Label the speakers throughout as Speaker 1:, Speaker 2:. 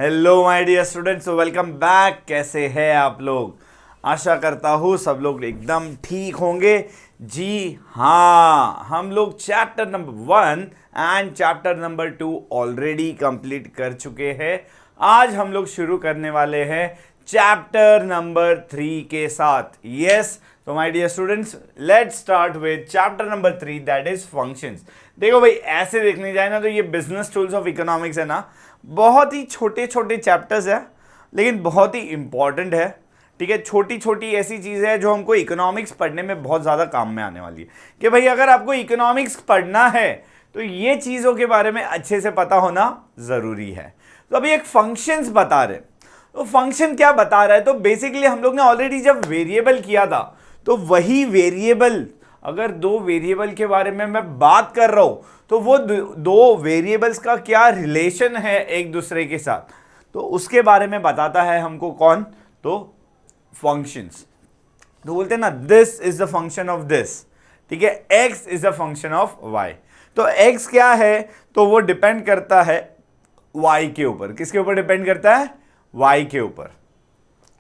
Speaker 1: Hello my dear students, welcome back. कैसे हैं आप लोग? आशा करता हूँ सब लोग एकदम ठीक होंगे। जी हाँ, हम लोग chapter number 1 and chapter number 2 already complete कर चुके हैं। आज हम लोग शुरू करने वाले हैं चैप्टर नंबर 3 के साथ। यस, तो my dear students, let's start with chapter number 3, that is functions. देखो भाई, ऐसे देखने जाए ना तो ये बिजनेस टूल्स ऑफ इकोनॉमिक्स है ना, बहुत ही छोटे छोटे चैप्टर्स है लेकिन बहुत ही इंपॉर्टेंट है। ठीक है, छोटी छोटी ऐसी चीज़ है जो हमको इकोनॉमिक्स पढ़ने में बहुत ज़्यादा काम में आने वाली है कि भाई अगर आपको इकोनॉमिक्स पढ़ना है तो ये चीज़ों के बारे में अच्छे से पता होना ज़रूरी है। तो अभी एक फंक्शंस बता रहे, तो फंक्शन क्या बता रहा है? तो बेसिकली हम लोग ने ऑलरेडी जब वेरिएबल किया था तो वही वेरिएबल, अगर दो वेरिएबल के बारे में मैं बात कर रहा हूं तो वो दो वेरिएबल्स का क्या रिलेशन है एक दूसरे के साथ, तो उसके बारे में बताता है हमको कौन? तो फंक्शंस। तो बोलते हैं ना, this is the function of this. ठीक है, X is the function of Y. तो एक्स क्या है? तो वो डिपेंड करता है वाई के ऊपर। किसके ऊपर डिपेंड करता है? वाई के ऊपर।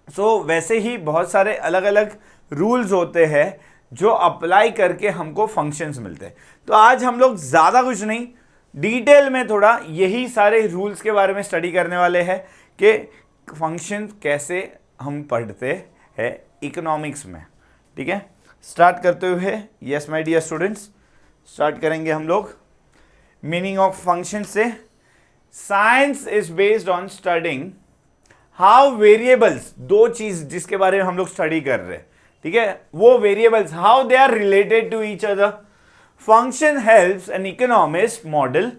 Speaker 1: सो वैसे ही बहुत सारे अलग अलग रूल्स होते हैं जो अप्लाई करके हमको फंक्शंस मिलते हैं। तो आज हम लोग ज़्यादा कुछ नहीं, डिटेल में थोड़ा यही सारे रूल्स के बारे में स्टडी करने वाले हैं कि फंक्शन कैसे हम पढ़ते हैं इकोनॉमिक्स में। ठीक है, स्टार्ट करते हुए yes my dear students, start करेंगे हम लोग मीनिंग ऑफ फंक्शन से। Science is based on studying how variables, दो चीज जिसके बारे में हम लोग स्टडी कर रहे हैं, ठीक है, वो variables how they are related to each other. Function helps an economist model,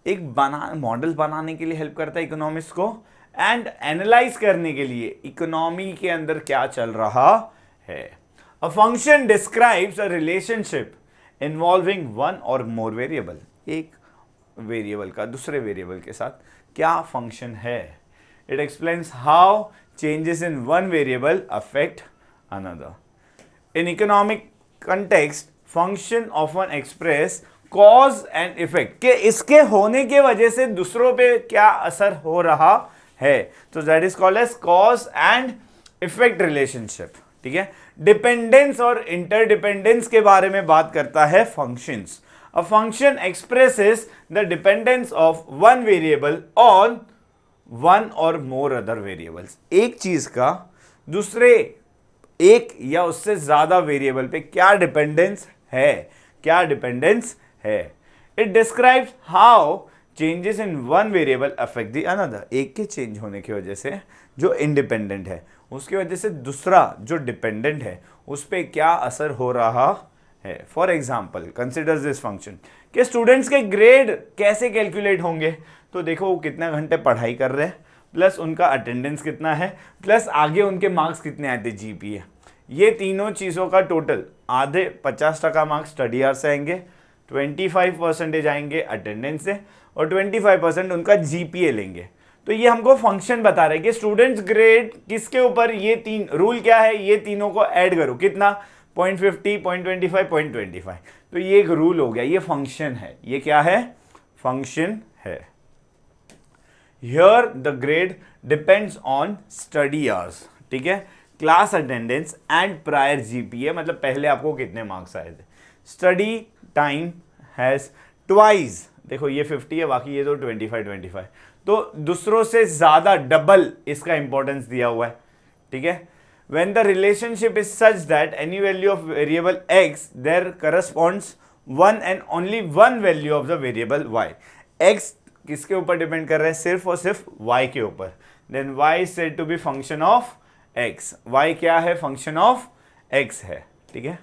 Speaker 1: एक मॉडल बनाने के लिए हेल्प करता है इकोनॉमिस्ट को, एंड एनालाइज करने के लिए इकोनॉमी के अंदर क्या चल रहा है। A function describes a relationship involving one और मोर वेरिएबल, एक वेरिएबल का दूसरे वेरिएबल के साथ क्या फंक्शन है। It explains how changes in one variable affect another. In economic context, function often express cause and effect, कि इसके होने के वजह से दूसरों पे क्या असर हो रहा है, तो that is called as cause and effect relationship। ठीक है, डिपेंडेंस और इंटरडिपेंडेंस के बारे में बात करता है functions. A function expresses the dependence of one variable on one or more other variables, एक चीज का दूसरे एक या उससे ज्यादा वेरिएबल पे क्या डिपेंडेंस है, क्या डिपेंडेंस है। It describes how changes in one variable affect the another, एक के चेंज होने की वजह से जो इंडिपेंडेंट है उसकी वजह से दूसरा जो डिपेंडेंट है उस पर क्या असर हो रहा है। For example consider this function कि स्टूडेंट्स के ग्रेड कैसे कैलकुलेट होंगे, तो देखो वो कितना घंटे पढ़ाई कर रहे हैं, प्लस उनका अटेंडेंस कितना है, प्लस आगे उनके मार्क्स कितने आए थे जीपीए, ये तीनों चीज़ों का टोटल आधे 50% मार्क्स स्टडी आवर से आएंगे, 25% आएंगे अटेंडेंस से और 25% उनका जीपीए लेंगे। तो ये हमको फंक्शन बता रहे हैं कि स्टूडेंट्स ग्रेड किसके ऊपर, ये तीन रूल क्या है, ये तीनों को ऐड करो, कितना 0.50, 0.25, 0.25। तो ये एक रूल हो गया, ये फंक्शन है। ये क्या है? फंक्शन है। Here the grade depends on study hours, ठीक है, class attendance and prior GPA, मतलब पहले आपको कितने मार्क्स आए थे। स्टडी टाइम हैज ट्वाइस, देखो ये 50 है, बाकी ये तो 25, तो दूसरों से ज्यादा डबल इसका इंपॉर्टेंस दिया हुआ है। ठीक है, when the relationship is such that any value of variable x there corresponds one and only one value of the variable y, x किसके ऊपर डिपेंड कर रहे हैं? सिर्फ और सिर्फ y के ऊपर। Then y is said to be function of x, y क्या है? फंक्शन ऑफ x है। ठीक है,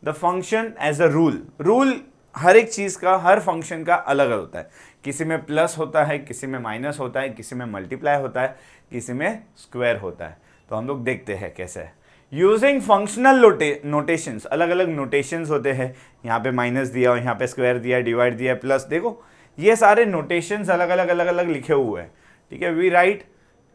Speaker 1: the function as a rule, rule हर एक चीज का, हर फंक्शन का अलग अलग होता है, किसी में प्लस होता है, किसी में माइनस होता है, किसी में मल्टीप्लाई होता है, किसी में स्क्वायर होता है। तो हम लोग देखते हैं कैसे है। यूजिंग फंक्शनल नोटेशंस, अलग अलग नोटेशंस होते हैं, यहाँ पे माइनस दिया और यहाँ पे स्क्वायर दिया, डिवाइड दिया, प्लस, देखो ये सारे नोटेशंस अलग अलग लिखे हुए हैं। ठीक है, वी राइट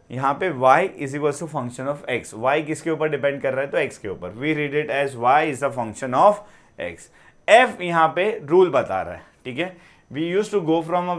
Speaker 1: यहाँ पे y is equal to function of x, y किसके ऊपर डिपेंड कर रहा है? तो x के ऊपर। We read it as y is a function of x। f यहाँ पे रूल बता रहा है। ठीक है, we use to go from a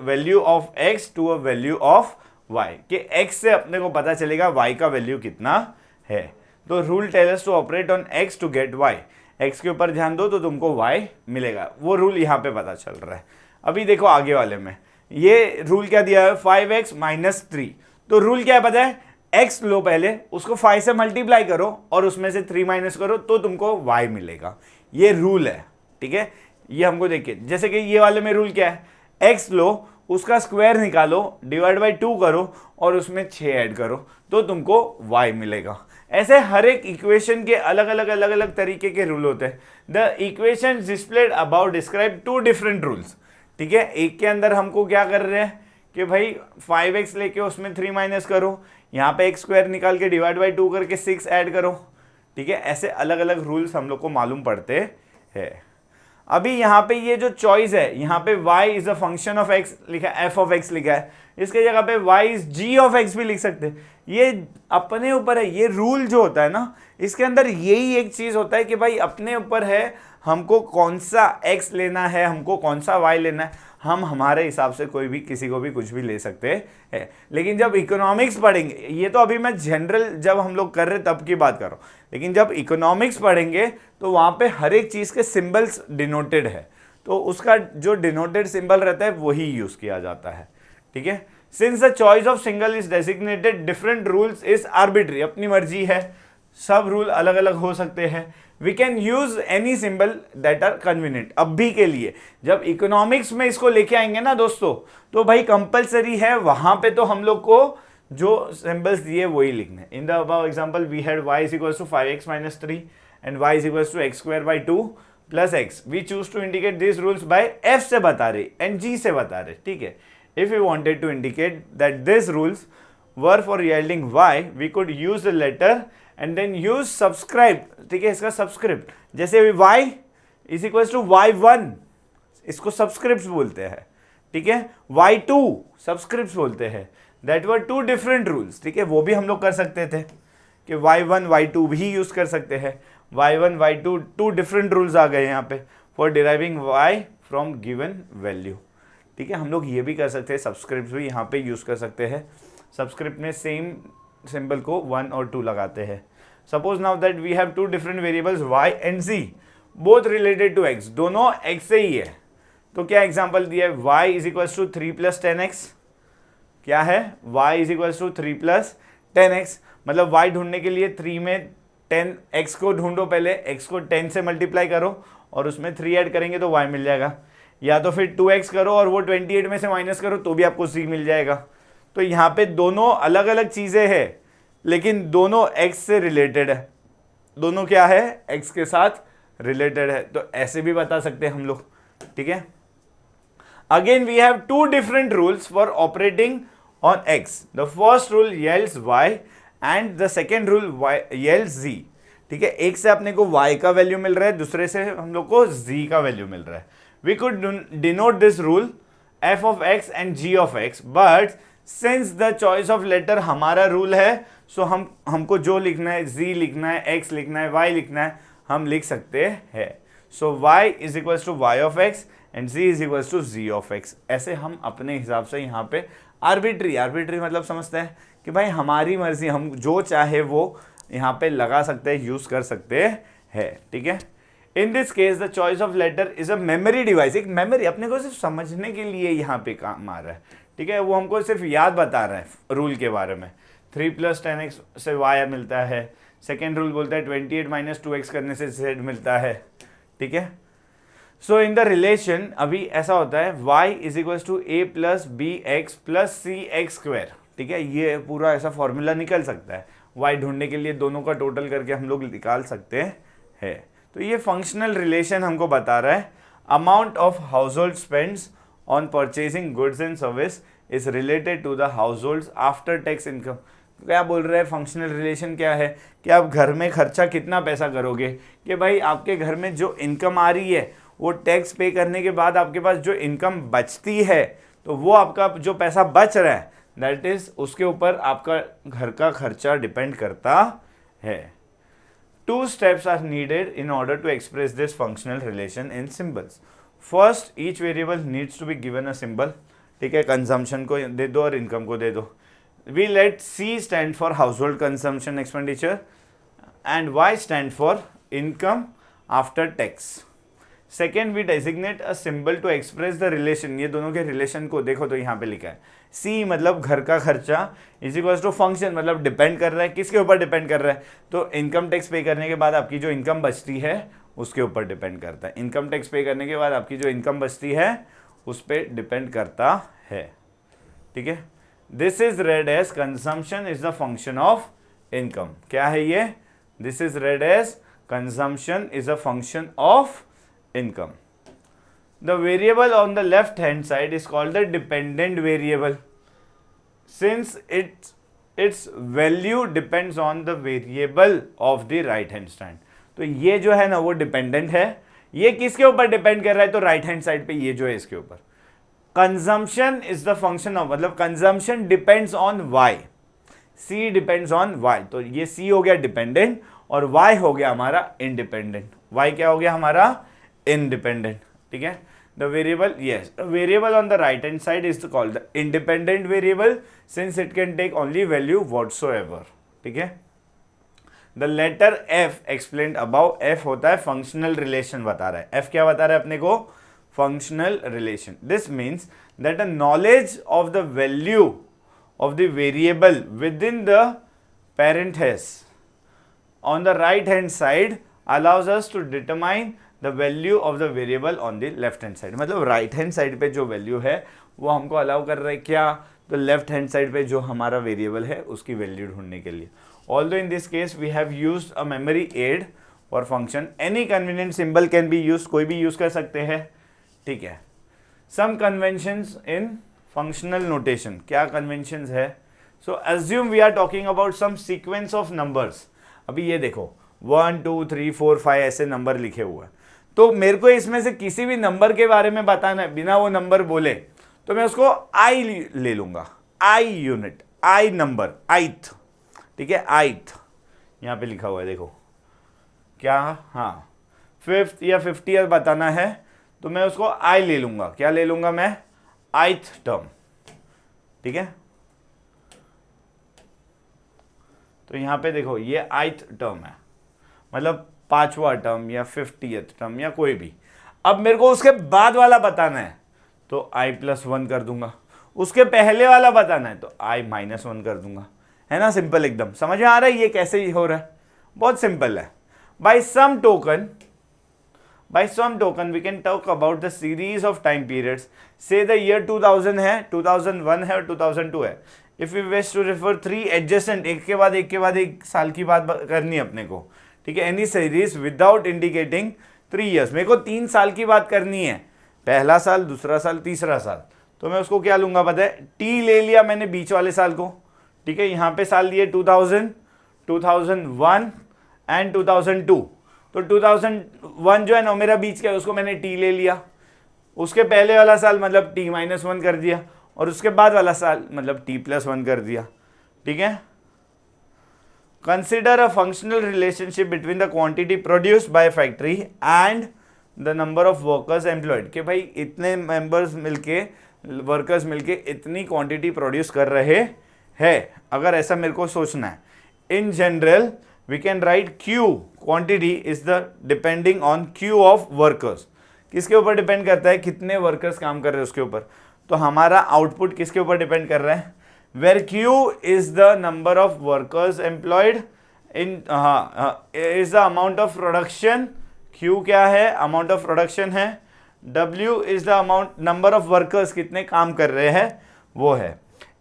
Speaker 1: value of x to a value of y, कि x से अपने को पता चलेगा y का वैल्यू कितना है। तो rule tell us to operate on x to get y, x के ऊपर ध्यान दो तो तुमको y मिलेगा, वो रूल यहाँ पे पता चल रहा है। अभी देखो आगे वाले में ये रूल क्या दिया है, 5x - 3, तो रूल क्या है पता है, x लो पहले, उसको 5 से मल्टीप्लाई करो और उसमें से 3 माइनस करो तो तुमको y मिलेगा, ये रूल है। ठीक है, ये हमको देखिए, जैसे कि ये वाले में रूल क्या है, x लो, उसका स्क्वायर निकालो, डिवाइड बाई 2 करो और उसमें 6 ऐड करो तो तुमको y मिलेगा। ऐसे हर एक इक्वेशन के अलग अलग तरीके के रूल होते हैं। The equation displayed about describe 2 different rules. ठीक है, एक के अंदर हमको क्या कर रहे हैं कि भाई 5x लेके उसमें 3 माइनस करो, यहाँ पे x स्क्वायर निकाल के डिवाइड बाई 2 करके 6 ऐड करो। ठीक है, ऐसे अलग अलग रूल्स हम लोग को मालूम पड़ते हैं। अभी यहाँ पे ये जो चॉइस है, यहाँ पे y is a function of x लिखा है, f ऑफ x लिखा है, इसके जगह पे y is g of x भी लिख सकते हैं। ये अपने ऊपर है, ये रूल जो होता है ना, इसके अंदर यही एक चीज होता है कि भाई अपने ऊपर है हमको कौन सा x लेना है, हमको कौन सा y लेना है। हम हमारे हिसाब से कोई भी किसी को भी कुछ भी ले सकते हैं। लेकिन जब इकोनॉमिक्स पढ़ेंगे, ये तो अभी मैं जनरल जब हम लोग कर रहे तब की बात कर रहा हूँ, लेकिन जब इकोनॉमिक्स पढ़ेंगे तो वहाँ पे हर एक चीज़ के सिंबल्स डिनोटेड है, तो उसका जो डिनोटेड सिंबल रहता है वही यूज़ किया जाता है। ठीक है, since the choice of single is designated different rules is arbitrary, अपनी मर्जी है, सब रूल अलग अलग हो सकते हैं। We can use any symbol that are convenient. अभी के लिए जब इकोनॉमिक्स में इसको लेके आएंगे ना दोस्तों, तो भाई कंपलसरी है वहां पे तो हम लोग को जो सिंबल्स दिए वही लिखने। In the above example we had y is equals to 5x - 3 and y is equals to x² 2 + x। We choose to indicate this rules by f से बता रहे एंड g से बता रहे। ठीक है, if you wanted to indicate that this rules were for yielding y, we could use the letter and then use subscribe. ठीक है, इसका सब्सक्रिप्ट, जैसे y is equal to y1, इसको सब्सक्रिप्ट बोलते हैं। ठीक है, y2 सब्सक्रिप्ट बोलते हैं। That were 2 different rules. ठीक है, वो भी हम लोग कर सकते थे कि y1 y2 भी यूज कर सकते हैं। y1 y2 2 डिफरेंट रूल्स आ गए यहाँ पे for deriving y from given value. ठीक है, हम लोग ये भी कर सकते हैं, सब्सक्रिप्ट भी यहाँ पे यूज कर सकते हैं। सब्सक्रिप्ट में सेम सिंबल को 1 और 2 लगाते हैं। Suppose now that we have 2 different variables y and z, both related to x, दोनों x से ही है। तो क्या एग्जांपल दिया है, y is equal to 3 + 10x। क्या है, y is equal to 3 + 10x, मतलब y ढूंढने के लिए 3 में 10 x को ढूंढो, पहले x को 10 से मल्टीप्लाई करो और उसमें 3 ऐड करेंगे तो y मिल जाएगा, या तो फिर 2x करो और वो 28 में से माइनस करो तो भी आपको c मिल जाएगा। तो यहाँ पे दोनों अलग अलग चीजें हैं लेकिन दोनों x से रिलेटेड है, दोनों क्या है, x के साथ रिलेटेड है, तो ऐसे भी बता सकते हैं हम लोग। ठीक है, again we have 2 different rules for operating on x। The first rule yelds y and the second rule yelds z। ठीक है, एक से अपने को y का वैल्यू मिल रहा है, दूसरे से हम लोग को z का वैल्यू मिल रहा है। We could denote this rule f of x and g of x, but since the choice of letter हमारा रूल है, सो हमको जो लिखना है, z लिखना है, x लिखना है, y लिखना है, हम लिख सकते हैं। So y is equal to y of x and z is equal to z of x। ऐसे हम अपने हिसाब से यहाँ पे आर्बिट्री मतलब समझते हैं कि भाई हमारी मर्जी, हम जो चाहे वो यहाँ पे लगा सकते हैं, यूज कर सकते हैं। ठीक है, in this case the choice of letter is a memory device. एक मेमोरी अपने को सिर्फ समझने के लिए यहाँ पे काम आ रहा है। ठीक है, वो हमको सिर्फ याद बता रहा है रूल के बारे में। 3 + 10x से y मिलता है, सेकेंड रूल बोलता है 28 - 2x करने से z मिलता है। ठीक है, सो इन द रिलेशन अभी ऐसा होता है y is equal to a + bx + cx²। ठीक है, ये पूरा ऐसा फॉर्मूला निकल सकता है, y ढूंढने के लिए दोनों का टोटल करके हम लोग निकाल सकते हैं। तो ये फंक्शनल रिलेशन हमको बता रहा है, amount of household spends on purchasing goods and service is related to the household after tax income. क्या बोल रहे हैं, फंक्शनल रिलेशन क्या है कि आप घर में खर्चा कितना पैसा करोगे, कि भाई आपके घर में जो इनकम आ रही है वो टैक्स पे करने के बाद आपके पास जो इनकम बचती है, तो वो आपका जो पैसा बच रहा है दैट इज उसके ऊपर आपका घर का खर्चा डिपेंड करता है। 2 steps are needed in order to express this functional relation in symbols. First, each variable needs to be given a symbol. ठीक है, कंजम्पशन को दे दो और इनकम को दे दो। we let C stand for household consumption expenditure and Y stand for income after tax. Second, we designate a symbol to express the relation. ये दोनों के रिलेशन को देखो तो यहाँ पे लिखा है C मतलब घर का खर्चा इज इक्वल टू फंक्शन मतलब डिपेंड कर रहा है किसके ऊपर डिपेंड कर रहा है, तो इनकम टैक्स पे करने के बाद आपकी जो इनकम बचती है उसके ऊपर डिपेंड करता है। इनकम टैक्स पे करने के बाद आपकी जो इनकम बचती है उस पर डिपेंड करता है। ठीक है, this is read as consumption is the function of income. क्या है ये? This is read as consumption is a function of income. The variable on the left hand side is called the dependent variable since its value depends on the variable of the right hand side. तो ये जो है ना वो dependent है, ये किसके ऊपर डिपेंड कर रहा है? तो राइट हैंड साइड पे ये जो है इसके ऊपर। Consumption is the function of मतलब consumption depends on Y, C depends on Y, तो ये सी हो गया डिपेंडेंट और वाई हो गया हमारा इंडिपेंडेंट। वाई क्या हो गया हमारा? independent. ठीक है, the variable, yes, the variable on the right hand side is called the independent variable since it can take only value whatsoever. ठीक है, the letter F explained above, F होता है functional relation बता रहा है। F क्या बता रहा है अपने को? functional relation. This means that a knowledge of the value of the variable within the parenthesis on the right hand side allows us to determine the value of the variable on the left hand side. मतलब right hand side पे जो value है वो हमको allow कर रहा है क्या? तो लेफ्ट हैंड साइड पे जो हमारा वेरिएबल है उसकी वैल्यू ढूंढने के लिए। Although in this case we have used a memory aid for function, any convenient symbol can be use, कोई भी यूज कर सकते हैं। ठीक है, some conventions in functional notation. क्या कन्वेंशंस है? So assume we are talking about some sequence of numbers. अभी ये देखो 1 2 3 4 5 ऐसे नंबर लिखे हुए हैं, तो मेरे को इसमें से किसी भी नंबर के बारे में बताना है बिना वो नंबर बोले, तो मैं उसको आई ले लूंगा, I unit, I number, ith. ठीक है, आइथ यहाँ पे लिखा हुआ है देखो क्या, हाँ 5th या 50th बताना है तो मैं उसको आई ले लूंगा। क्या ले लूंगा मैं? Ith term. ठीक है, तो यहाँ पे देखो ये आइथ टर्म है, मतलब 5वां टर्म या 50th टर्म या कोई भी। अब मेरे को उसके बाद वाला बताना है तो i+1 कर दूंगा, उसके पहले वाला बताना है तो i-1 कर दूंगा। है ना, सिंपल एकदम। समझ में आ रहा है ये कैसे हो रहा है? बहुत सिंपल है। By some token we can talk about the series of time periods. Say the year 2000 है, 2001 है और 2002 है। If you wish to refer 3 adjacent, एक के बाद एक साल की बात करनी है अपने को। ठीक है, any series without indicating 3 years। मेरे को 3 साल की बात करनी है, पहला साल, दूसरा साल, तीसरा साल, तो मैं उसको क्या लूंगा पता है? टी ले लिया मैंने बीच वाले साल को। ठीक है, यहाँ पे साल दिए 2000, 2001 एंड 2002, तो 2001 जो है ना मेरा बीच का है, उसको मैंने टी ले लिया। उसके पहले वाला साल मतलब t-1 कर दिया और उसके बाद वाला साल मतलब t+1 कर दिया। ठीक है, consider a functional relationship between the quantity produced by a factory and the number of workers employed। कि भाई इतने मेंबर्स मिलके, वर्कर्स मिलके इतनी क्वांटिटी प्रोड्यूस कर रहे हैं। अगर ऐसा मेरे को सोचना है, in general we can write Q, quantity is the depending on Q of workers. किसके ऊपर डिपेंड करता है? कितने वर्कर्स काम कर रहे हैं उसके ऊपर। तो हमारा आउटपुट किसके ऊपर डिपेंड कर रहा है? where Q is the number of workers employed in is the amount of production। Q क्या है? amount of production है। W is the amount number of workers, कितने काम कर रहे हैं वो है।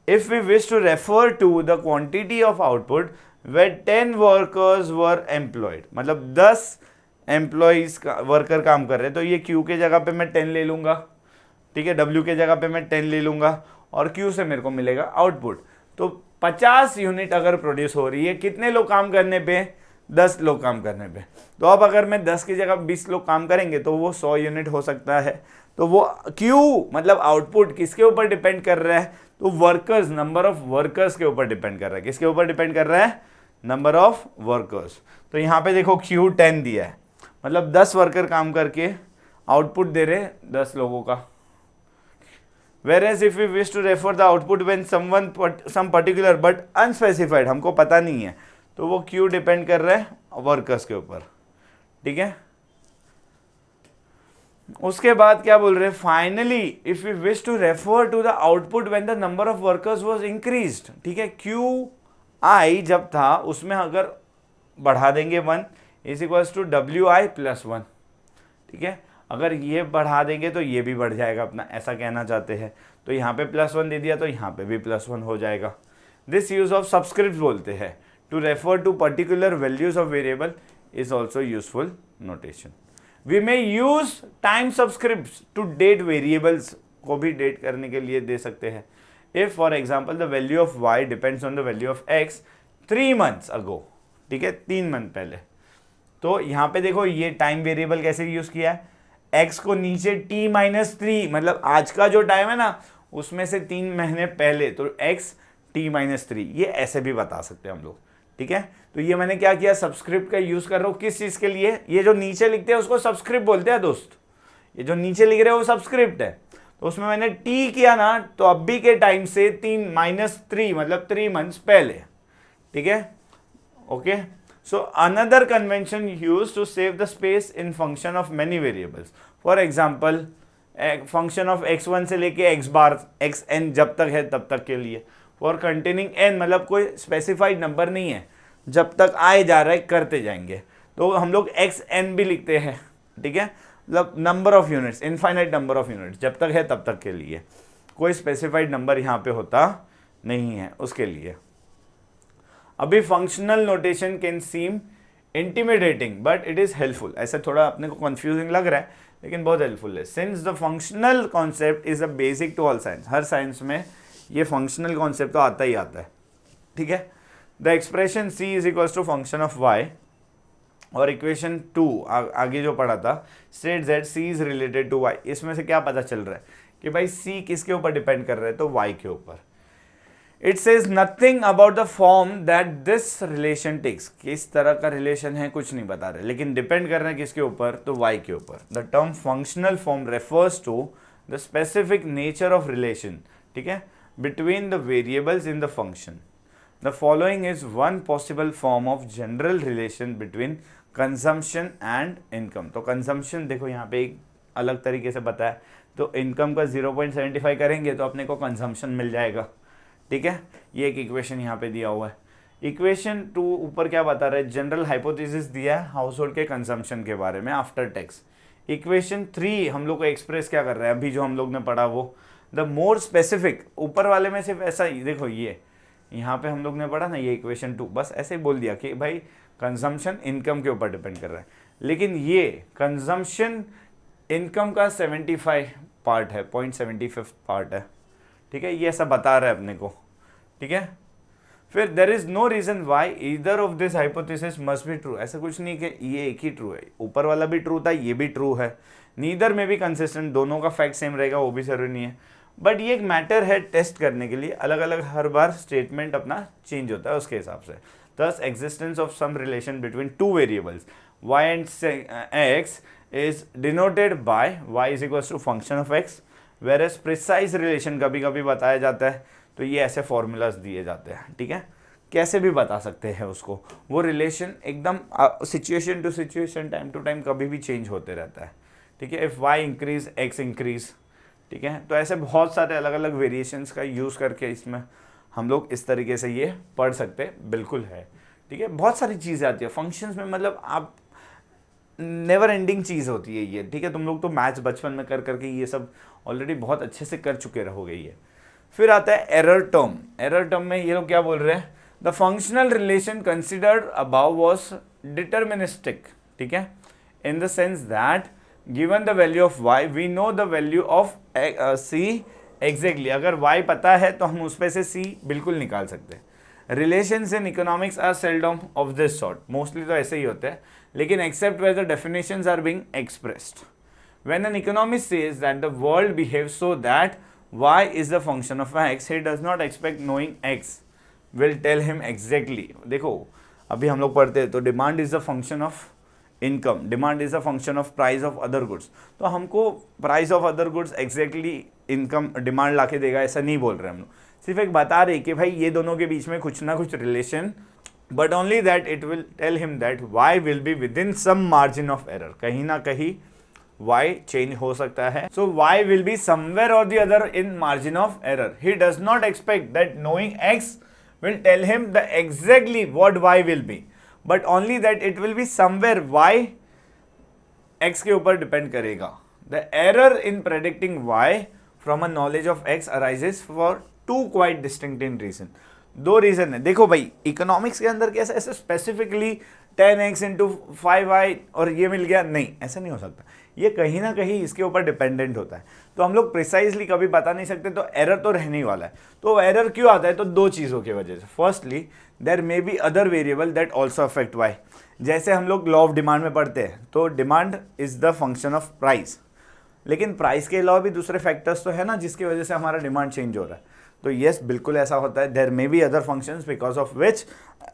Speaker 1: if we wish to refer to the quantity of output where 10 workers were employed, मतलब 10 एम्प्लॉइज वर्कर काम कर रहे हैं, तो ये Q के जगह पे मैं 10 ले लूंगा। ठीक है, W के जगह पे मैं 10 ले लूंगा और Q से मेरे को मिलेगा आउटपुट। तो 50 यूनिट अगर प्रोड्यूस हो रही है, कितने लोग काम करने पे? 10 लोग काम करने पे। तो अब अगर मैं 10 की जगह 20 लोग काम करेंगे तो वो 100 यूनिट हो सकता है। तो वो Q मतलब आउटपुट किसके ऊपर डिपेंड कर रहा है? तो वर्कर्स, नंबर ऑफ वर्कर्स के ऊपर डिपेंड कर रहा है। किसके ऊपर डिपेंड कर रहा है? Number of workers. तो यहाँ पे देखो Q 10 दिया है, मतलब 10 वर्कर काम करके आउटपुट दे रहे 10 लोगों का। Whereas if we wish to refer the output when some particular but unspecified, हमको पता नहीं है, तो वो क्यों डिपेंड कर रहा है वर्कर्स के ऊपर, ठीक है। उसके बाद क्या बोल रहे हैं, finally if you wish to refer to the output when the number of workers was increased, ठीक है, क्यू आई जब था उसमें अगर बढ़ा देंगे 1 is equals to W I plus 1, ठीक है। अगर ये बढ़ा देंगे तो ये भी बढ़ जाएगा अपना, ऐसा कहना चाहते हैं। तो यहाँ पे +1 दे दिया तो यहाँ पे भी +1 हो जाएगा। दिस यूज ऑफ सबस्क्रिप्ट बोलते हैं to refer to particular values of variable is also useful notation. We may use time subscript to date variables, को भी डेट करने के लिए दे सकते हैं। If for example the value of Y depends on the value of X 3 months ago, ठीक है, 3 month पहले, तो यहाँ पे देखो ये टाइम वेरिएबल कैसे यूज किया है, x को नीचे t-3, मतलब आज का जो टाइम है ना उसमें से 3 महीने पहले, तो x t-3, ये ऐसे भी बता सकते हैं हम लोग, ठीक है। तो ये मैंने क्या किया, सबस्क्रिप्ट का यूज कर रहा हूँ किस चीज के लिए, ये जो नीचे लिखते हैं उसको सबस्क्रिप्ट बोलते हैं दोस्त, ये जो नीचे लिख रहे हैं वो सबस्क्रिप्ट है। तो उसमें मैंने t किया ना, तो अभी के टाइम से 3 मतलब 3 months पहले, ठीक है, okay. So another convention used to save the space in function of many variables. For example, function of x1 से लेके x बार xn जब तक है तब तक के लिए, for containing n मतलब कोई specified नंबर नहीं है, जब तक आए जा रहा है करते जाएंगे, तो हम लोग xn भी लिखते हैं, ठीक है, मतलब number of units, infinite number of units, जब तक है तब तक के लिए, कोई स्पेसिफाइड नंबर यहाँ पे होता नहीं है उसके लिए। अभी functional notation can seem intimidating but it is helpful, ऐसे थोड़ा अपने को कंफ्यूजिंग लग रहा है लेकिन बहुत हेल्पफुल है। Since the functional concept is a basic to all science, हर साइंस में ये फंक्शनल कॉन्सेप्ट तो आता ही आता है, ठीक है। The expression c is equals to function of y, और इक्वेशन 2 आगे जो पढ़ा था state that c is related to y, इसमें से क्या पता चल रहा है कि भाई c किसके ऊपर डिपेंड कर रहा है, तो y के ऊपर। It says nothing about the form that this relation takes, किस तरह का रिलेशन है कुछ नहीं बता रहे, लेकिन डिपेंड कर रहे हैं किसके ऊपर, तो y के ऊपर। The term functional form refers to the specific nature of relation, ठीक है, between the variables in the function. The following is one possible form of general relation between consumption and income. तो consumption देखो यहाँ पे एक अलग तरीके से बताया, तो income का 0.75 करेंगे तो अपने को consumption मिल जाएगा, ठीक है। ये एक इक्वेशन यहाँ पे दिया हुआ है। इक्वेशन 2 ऊपर क्या बता रहा है, जनरल हाइपोथेसिस दिया है हाउस होल्ड के कंजम्पशन के बारे में आफ्टर टैक्स। इक्वेशन 3 हम लोग को एक्सप्रेस क्या कर रहा है, अभी जो हम लोग ने पढ़ा वो द मोर स्पेसिफिक, ऊपर वाले में सिर्फ ऐसा ही देखो, ये यहाँ पे हम लोग ने पढ़ा ना ये इक्वेशन 2, बस ऐसे ही बोल दिया कि भाई कंजम्पशन इनकम के ऊपर डिपेंड कर रहा है, लेकिन ये कंजम्पशन इनकम का 75 पार्ट है, 0.75 पार्ट है, ठीक है, ये ऐसा बता रहा है अपने को, ठीक है। फिर there is no reason why either of this hypothesis must be true, ऐसा कुछ नहीं कि ये एक ही ट्रू है, ऊपर वाला भी ट्रू था ये भी ट्रू है, नीदर में भी कंसिस्टेंट, दोनों का फैक्ट सेम रहेगा वो भी जरूरी नहीं है, बट ये एक मैटर है टेस्ट करने के लिए, अलग अलग हर बार स्टेटमेंट अपना चेंज होता है उसके हिसाब से। thus existence of some relation between two variables y and x is denoted by y is equals to function of x, whereas precise relation कभी कभी बताया जाता है, तो ये ऐसे फॉर्मूलाज दिए जाते हैं, ठीक है, कैसे भी बता सकते हैं उसको, वो रिलेशन एकदम situation to situation time to time कभी भी चेंज होते रहता है, ठीक है। If y increase x increase, ठीक है, तो ऐसे बहुत सारे अलग अलग वेरिएशंस का यूज़ करके इसमें हम लोग इस तरीके से ये पढ़ सकते बिल्कुल है, ठीक है। बहुत सारी चीज़ें आती है फंक्शंस में, मतलब आप नेवर एंडिंग चीज़ होती है ये, ठीक है। तुम लोग तो मैथ्स बचपन में कर करके ये सब ऑलरेडी बहुत अच्छे से कर चुके रहोगे ये। फिर आता है एरर टर्म। एरर टर्म में ये लोग क्या बोल रहे हैं, the functional relation considered above was deterministic, ठीक है, in the sense that given the value of y we know the value of c exactly, अगर y पता है तो हम उस पे से c बिल्कुल निकाल सकते हैं। Relations in economics are seldom of this sort, mostly तो ऐसे ही होते हैं, लेकिन except where the definitions are being expressed. When an economist says that the world behaves so that y is the function of x, he does not expect knowing x will tell him exactly। देखो अभी हम लोग पढ़ते हैं तो demand is the function of income, demand is a function of price of other goods, तो हमको price of other goods exactly income demand लाके देगा ऐसा नहीं बोल रहे हम लोग, सिर्फ एक बता रहे कि भाई ये दोनों के बीच में कुछ ना कुछ relation, but only that it will tell him that Y will be within some margin of error, कहीं ना कहीं y चेंज हो सकता है. So y will be somewhere or the other in margin of error. He does not expect that knowing x will tell him the exactly what y will be, but only that it will be somewhere y x के ऊपर depend करेगा. The error in predicting y from a knowledge of x arises for two quite distinct reason. दो reason है. देखो भाई economics के अंदर कैसे ऐसे स्पेसिफिकली 10x इंटू 5y और ये मिल गया, नहीं, ऐसा नहीं हो सकता. ये कहीं ना कहीं इसके ऊपर डिपेंडेंट होता है, तो हम लोग प्रिसाइजली कभी बता नहीं सकते, तो एरर तो रहने ही वाला है. तो एरर क्यों आता है? तो दो चीज़ों की वजह से. Firstly there may be other variable that also affect Y. जैसे हम लोग लॉ ऑफ डिमांड में पढ़ते हैं, तो demand is the function of price, लेकिन प्राइस के अलावा भी दूसरे फैक्टर्स तो है ना जिसकी वजह से हमारा डिमांड चेंज हो रहा है. तो यस, बिल्कुल ऐसा होता है. There may be other functions because of which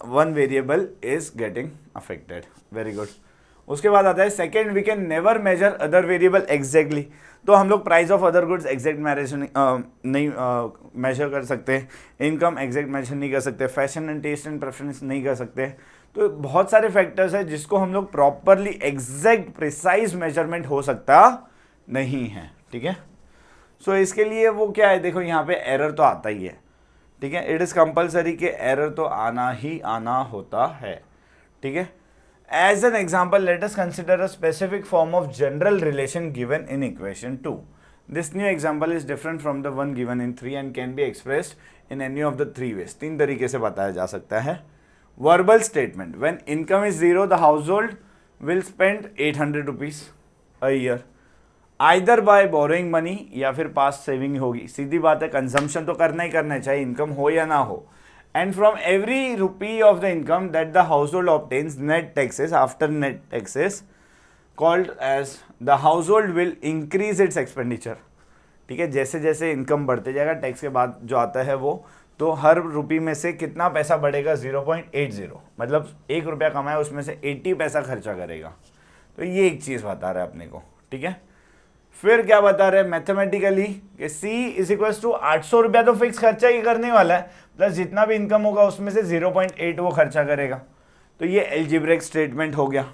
Speaker 1: one variable is getting affected. Very good. उसके बाद आता है second, we can never measure other variable exactly. तो हम लोग price of other goods exact नहीं मेजर कर सकते, इनकम एग्जैक्ट मेजर नहीं कर सकते, fashion and taste and preference नहीं कर सकते. तो बहुत सारे फैक्टर्स हैं जिसको हम लोग प्रॉपरली एग्जैक्ट प्रिसाइज मेजरमेंट हो सकता नहीं है. ठीक है. सो इसके लिए वो क्या है, देखो यहाँ पे एरर तो आता ही है. ठीक है. इट इज़ कंपल्सरी कि एरर तो आना ही आना होता है. ठीक है. As an example, let us consider a specific form of general relation given in equation 2. This new example is different from the one given in 3 and can be expressed in any of the three ways. तीन तरीके से बताया जा सकता है. Verbal statement. When income is 0, the household will spend 800 rupees a year. Either by borrowing money या फिर past saving होगी. सीधी बात है, कंजम्पशन तो करना ही करना है, चाहे इनकम हो या ना हो. And from every rupee of the income that the household obtains, net taxes, after net taxes, called as the household will increase its expenditure. ठीक है. जैसे जैसे इनकम बढ़ते जाएगा, टैक्स के बाद जो आता है वो, तो हर रुपये में से कितना पैसा बढ़ेगा? 0.80. मतलब 1 रुपया कमाया उसमें से 80 पैसा खर्चा करेगा. तो ये एक चीज़ बता रहा है अपने को. ठीक है. फिर क्या बता रहे हैं मैथमेटिकली कि C इज इक्वल टू 800 रुपया तो फिक्स खर्चा ही करने वाला है, प्लस जितना भी इनकम होगा उसमें से 0.8 वो खर्चा करेगा. तो ये एल्जेब्रिक स्टेटमेंट हो गया.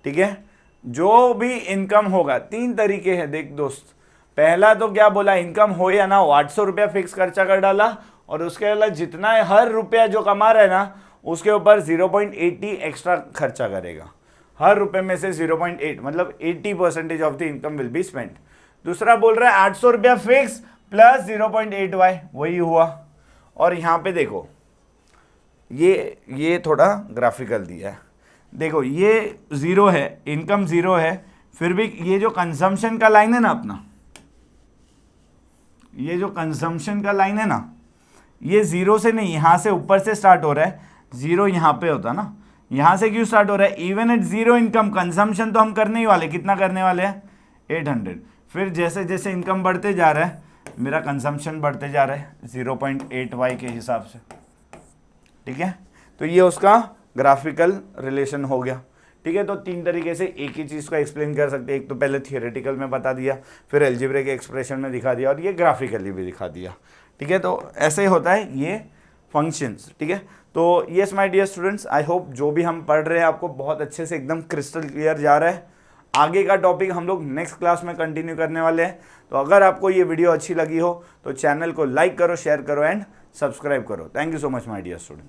Speaker 1: ठीक है. जो भी इनकम होगा, तीन तरीके हैं देख दोस्त. पहला तो क्या बोला, इनकम हो या ना हो 800 रुपया फिक्स खर्चा कर डाला, और उसके अलावा जितना हर रुपया जो कमा रहा है ना उसके ऊपर 0.80 एक्स्ट्रा खर्चा करेगा. हर रुपए में से 0.8 मतलब 80% of the income will be spent. दूसरा बोल रहा है 800 रुपया फिक्स प्लस 0.8y, वही हुआ. और यहाँ पे देखो ये थोड़ा ग्राफिकल दिया है. देखो ये 0 है, इनकम 0 है, फिर भी ये जो कंजम्पशन का लाइन है ना अपना, ये जो कंजम्पशन का लाइन है ना, ये 0 से नहीं, यहाँ से ऊपर से स्टार्ट हो रहा है. 0 यहाँ पे होता ना, यहाँ से क्यों स्टार्ट हो रहा है? इवन एट 0 इनकम कंजम्पशन तो हम करने ही वाले, कितना करने वाले हैं? 800. फिर जैसे जैसे इनकम बढ़ते जा रहा है मेरा कंजम्पशन बढ़ते जा रहा है 0.8y के हिसाब से. ठीक है. तो ये उसका ग्राफिकल रिलेशन हो गया. ठीक है. तो तीन तरीके से एक ही चीज़ को एक्सप्लेन कर सकते हैं. एक तो पहले थियोरेटिकल में बता दिया, फिर अलजेब्रिक एक्सप्रेशन में दिखा दिया, और ये ग्राफिकली भी दिखा दिया. ठीक है. तो ऐसे ही होता है ये फंक्शंस. ठीक है. तो yes my dear students, I hope जो भी हम पढ़ रहे हैं आपको बहुत अच्छे से एकदम क्रिस्टल क्लियर जा रहा है. आगे का टॉपिक हम लोग नेक्स्ट क्लास में कंटिन्यू करने वाले हैं. तो अगर आपको ये वीडियो अच्छी लगी हो तो चैनल को लाइक करो, शेयर करो एंड सब्सक्राइब करो. Thank you so much my dear student.